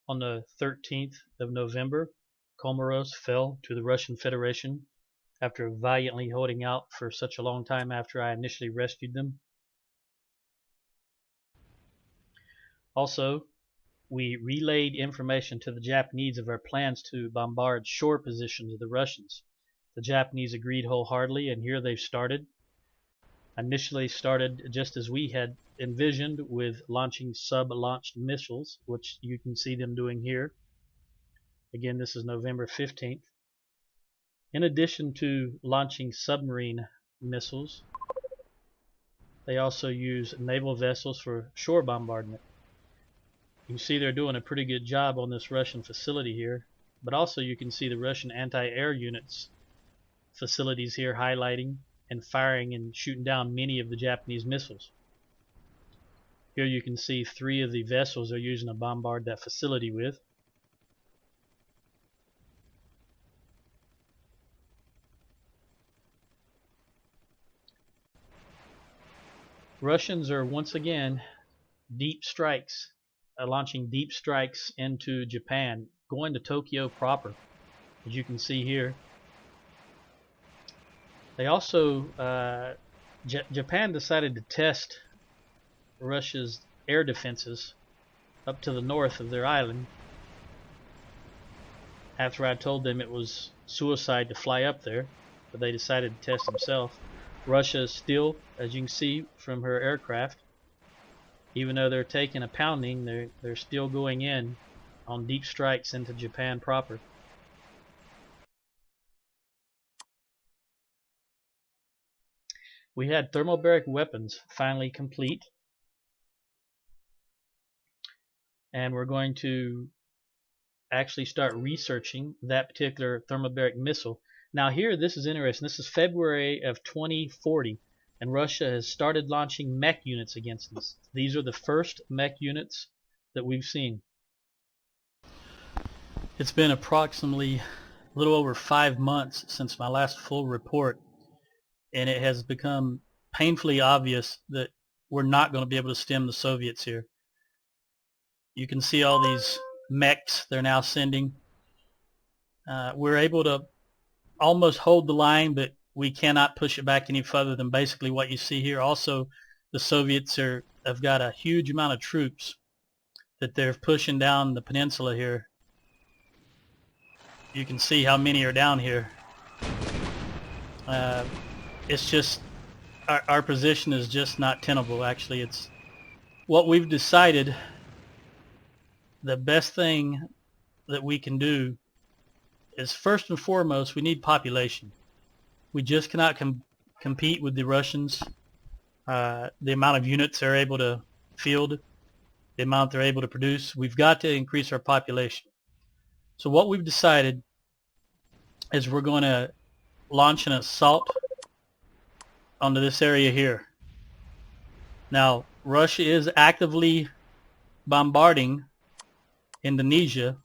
On the 13th of November, Comoros fell to the Russian Federation after valiantly holding out for such a long time after I initially rescued them. Also, we relayed information to the Japanese of our plans to bombard shore positions of the Russians. The Japanese agreed wholeheartedly, and here they've started. Initially started just as we had envisioned, with launching sub-launched missiles, which you can see them doing here. Again, this is November 15th. In addition to launching submarine missiles, they also use naval vessels for shore bombardment. You can see they're doing a pretty good job on this Russian facility here, but also you can see the Russian anti-air units facilities here highlighting and firing and shooting down many of the Japanese missiles. Here you can see 3 of the vessels they're using to bombard that facility with. Russians are once again launching deep strikes into Japan, going to Tokyo proper, as you can see here. They also, Japan decided to test Russia's air defenses up to the north of their island after I told them it was suicide to fly up there, but they decided to test themselves. Russia is still, as you can see from her aircraft, even though they're taking a pounding, they're still going in on deep strikes into Japan proper. We had thermobaric weapons finally complete, and we're going to actually start researching that particular thermobaric missile. Now here, this is interesting. This is February of 2040, and Russia has started launching mech units against us. These are the first mech units that we've seen. It's been approximately a little over 5 months since my last full report, and it has become painfully obvious that we're not going to be able to stem the Soviets here. You can see all these mechs they're now sending. We're able to almost hold the line, but we cannot push it back any further than basically what you see here. Also, the Soviets have got a huge amount of troops that they're pushing down the peninsula here. You can see how many are down here. It's just our position is just not tenable. Actually, it's what we've decided. The best thing that we can do is, first and foremost, we need population. We just cannot compete with the Russians. The amount of units they're able to field, the amount they're able to produce. We've got to increase our population. So what we've decided is we're going to launch an assault onto this area here. Now, Russia is actively bombarding Indonesia.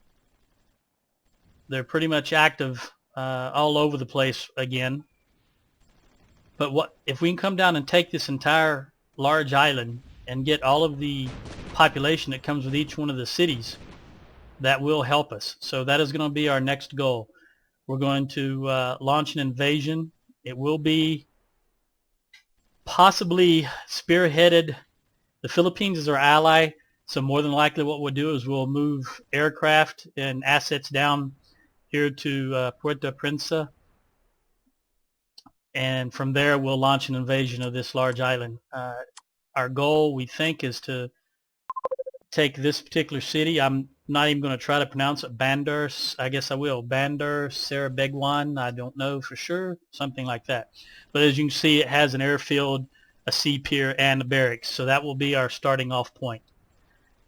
They're pretty much active all over the place again. But what if we can come down and take this entire large island and get all of the population that comes with each one of the cities, that will help us. So that is going to be our next goal. We're going to launch an invasion. It will be possibly spearheaded. The Philippines is our ally, so more than likely what we'll do is we'll move aircraft and assets down here to Puerto Princesa, and from there we'll launch an invasion of this large island. Our goal, we think, is to take this particular city. I'm not even going to try to pronounce it. Bandar, I guess I will. Bandar Serabegwan, I don't know for sure, something like that. But as you can see, it has an airfield, a sea pier, and a barracks. So that will be our starting off point.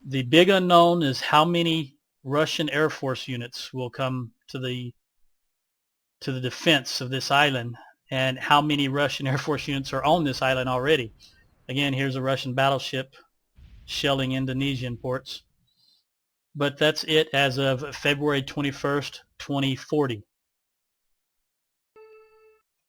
The big unknown is how many Russian Air Force units will come to the defense of this island, and how many Russian Air Force units are on this island already. Again, here's a Russian battleship shelling Indonesian ports. But that's it as of February 21st, 2040.